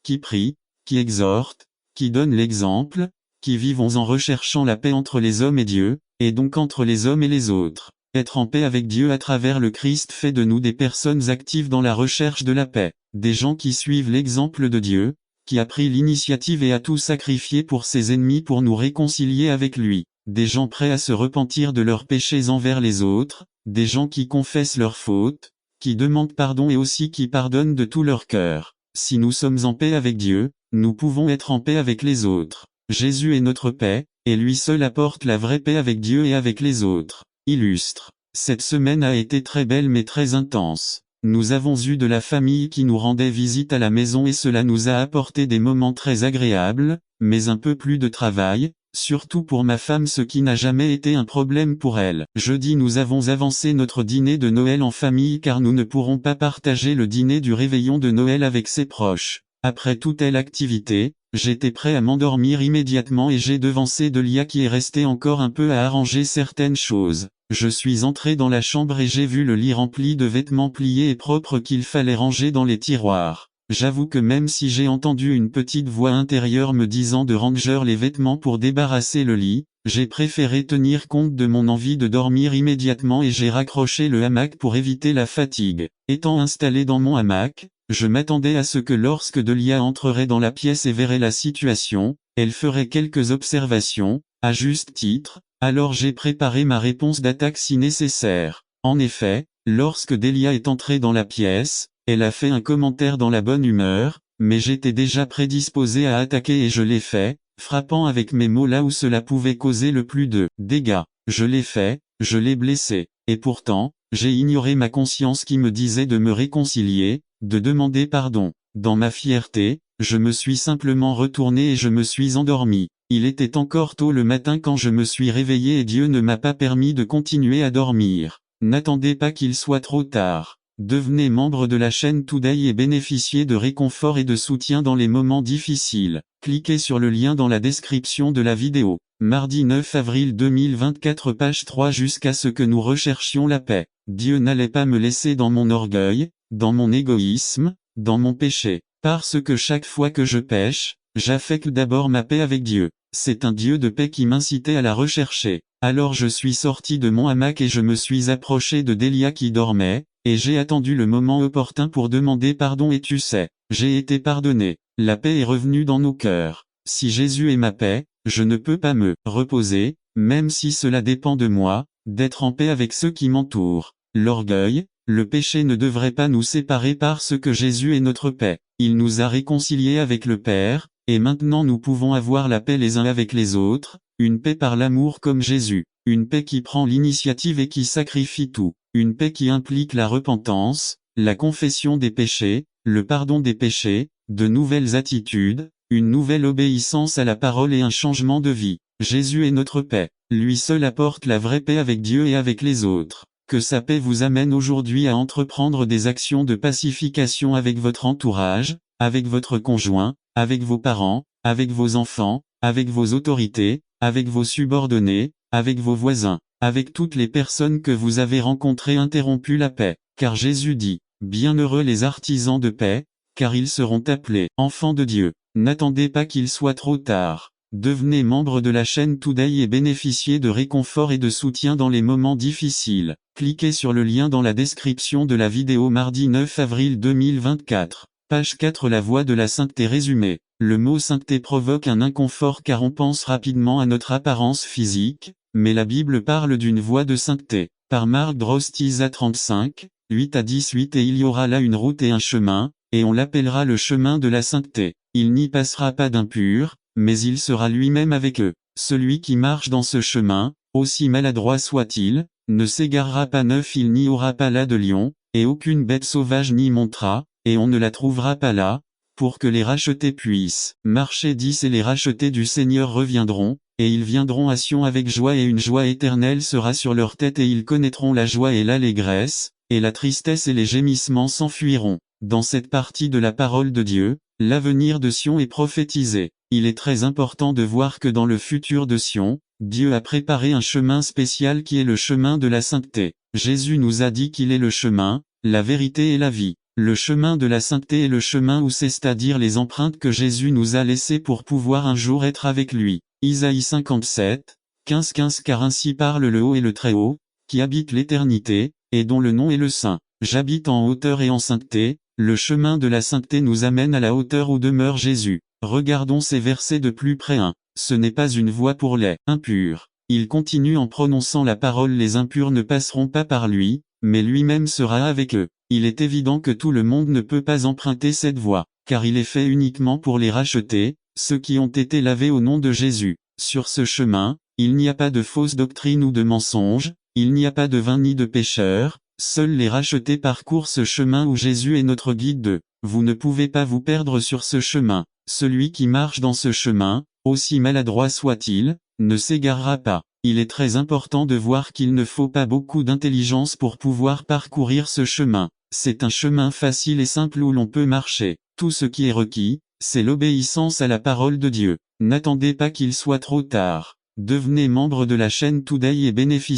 qui prient, qui exhortent, qui donnent l'exemple, qui vivons en recherchant la paix entre les hommes et Dieu, et donc entre les hommes et les autres. Être en paix avec Dieu à travers le Christ fait de nous des personnes actives dans la recherche de la paix, des gens qui suivent l'exemple de Dieu, qui a pris l'initiative et a tout sacrifié pour ses ennemis pour nous réconcilier avec lui, des gens prêts à se repentir de leurs péchés envers les autres, des gens qui confessent leurs fautes, qui demandent pardon et aussi qui pardonnent de tout leur cœur. Si nous sommes en paix avec Dieu, nous pouvons être en paix avec les autres. Jésus est notre paix, et lui seul apporte la vraie paix avec Dieu et avec les autres. Illustre. Cette semaine a été très belle mais très intense. Nous avons eu de la famille qui nous rendait visite à la maison et cela nous a apporté des moments très agréables, mais un peu plus de travail, surtout pour ma femme ce qui n'a jamais été un problème pour elle. Jeudi nous avons avancé notre dîner de Noël en famille car nous ne pourrons pas partager le dîner du réveillon de Noël avec ses proches. Après toute telle activité, j'étais prêt à m'endormir immédiatement et j'ai devancé Delia qui est restée encore un peu à arranger certaines choses. Je suis entré dans la chambre et j'ai vu le lit rempli de vêtements pliés et propres qu'il fallait ranger dans les tiroirs. J'avoue que même si j'ai entendu une petite voix intérieure me disant de ranger les vêtements pour débarrasser le lit, j'ai préféré tenir compte de mon envie de dormir immédiatement et j'ai raccroché le hamac pour éviter la fatigue. Étant installé dans mon hamac, je m'attendais à ce que lorsque Delia entrerait dans la pièce et verrait la situation, elle ferait quelques observations, à juste titre, alors j'ai préparé ma réponse d'attaque si nécessaire. En effet, lorsque Delia est entrée dans la pièce, elle a fait un commentaire dans la bonne humeur, mais j'étais déjà prédisposé à attaquer et je l'ai fait, frappant avec mes mots là où cela pouvait causer le plus de dégâts. Je l'ai fait, je l'ai blessé, et pourtant, j'ai ignoré ma conscience qui me disait de me réconcilier, de demander pardon. Dans ma fierté, je me suis simplement retourné et je me suis endormi. Il était encore tôt le matin quand je me suis réveillé et Dieu ne m'a pas permis de continuer à dormir. N'attendez pas qu'il soit trop tard. Devenez membre de la chaîne Today et bénéficiez de réconfort et de soutien dans les moments difficiles. Cliquez sur le lien dans la description de la vidéo. Mardi 9 avril 2024 page 3 jusqu'à ce que nous recherchions la paix. Dieu n'allait pas me laisser dans mon orgueil, dans mon égoïsme, dans mon péché. Parce que chaque fois que je pêche, j'affecte d'abord ma paix avec Dieu. C'est un Dieu de paix qui m'incitait à la rechercher. Alors je suis sorti de mon hamac et je me suis approché de Delia qui dormait, et j'ai attendu le moment opportun pour demander pardon et tu sais, j'ai été pardonné. La paix est revenue dans nos cœurs. Si Jésus est ma paix, je ne peux pas me reposer, même si cela dépend de moi, d'être en paix avec ceux qui m'entourent. L'orgueil, le péché ne devrait pas nous séparer parce que Jésus est notre paix. Il nous a réconciliés avec le Père, et maintenant nous pouvons avoir la paix les uns avec les autres, une paix par l'amour comme Jésus, une paix qui prend l'initiative et qui sacrifie tout, une paix qui implique la repentance, la confession des péchés, le pardon des péchés, de nouvelles attitudes, une nouvelle obéissance à la parole et un changement de vie. Jésus est notre paix, lui seul apporte la vraie paix avec Dieu et avec les autres. Que sa paix vous amène aujourd'hui à entreprendre des actions de pacification avec votre entourage, avec votre conjoint, avec vos parents, avec vos enfants, avec vos autorités, avec vos subordonnés, avec vos voisins, avec toutes les personnes que vous avez rencontrées interrompu la paix. Car Jésus dit, « Bienheureux les artisans de paix, car ils seront appelés enfants de Dieu. » N'attendez pas qu'il soit trop tard. Devenez membre de la chaîne Today et bénéficiez de réconfort et de soutien dans les moments difficiles. Cliquez sur le lien dans la description de la vidéo mardi 9 avril 2024. Page 4 La voie de la sainteté résumée. Le mot sainteté provoque un inconfort car on pense rapidement à notre apparence physique, mais la Bible parle d'une voie de sainteté. Par Marc Drostiza 35, 8 à 18 Et il y aura là une route et un chemin, et on l'appellera le chemin de la sainteté. Il n'y passera pas d'impurs, mais il sera lui-même avec eux. Celui qui marche dans ce chemin, aussi maladroit soit-il, ne s'égarera pas neuf il n'y aura pas là de lion, et aucune bête sauvage n'y montera, et on ne la trouvera pas là, pour que les rachetés puissent marcher 10 Et les rachetés du Seigneur reviendront, et ils viendront à Sion avec joie et une joie éternelle sera sur leur tête et ils connaîtront la joie et l'allégresse, et la tristesse et les gémissements s'enfuiront. Dans cette partie de la parole de Dieu, l'avenir de Sion est prophétisé. Il est très important de voir que dans le futur de Sion, Dieu a préparé un chemin spécial qui est le chemin de la sainteté. Jésus nous a dit qu'il est le chemin, la vérité et la vie. Le chemin de la sainteté est le chemin où c'est-à-dire les empreintes que Jésus nous a laissées pour pouvoir un jour être avec lui. Isaïe 57, 15 Car ainsi parle le Haut et le Très-Haut, qui habite l'éternité, et dont le nom est le Saint. J'habite en hauteur et en sainteté, le chemin de la sainteté nous amène à la hauteur où demeure Jésus. Regardons ces versets de plus près. 1. Ce n'est pas une voie pour les impurs. Il continue en prononçant la parole. Les impurs ne passeront pas par lui, mais lui-même sera avec eux. Il est évident que tout le monde ne peut pas emprunter cette voie, car il est fait uniquement pour les rachetés, ceux qui ont été lavés au nom de Jésus. Sur ce chemin, il n'y a pas de fausse doctrine ou de mensonge, il n'y a pas de vain ni de pécheurs, seuls les rachetés parcourent ce chemin où Jésus est notre guide. Vous ne pouvez pas vous perdre sur ce chemin. Celui qui marche dans ce chemin, aussi maladroit soit-il, ne s'égarera pas. Il est très important de voir qu'il ne faut pas beaucoup d'intelligence pour pouvoir parcourir ce chemin. C'est un chemin facile et simple où l'on peut marcher. Tout ce qui est requis, c'est l'obéissance à la parole de Dieu. N'attendez pas qu'il soit trop tard. Devenez membre de la chaîne Today et bénéficiez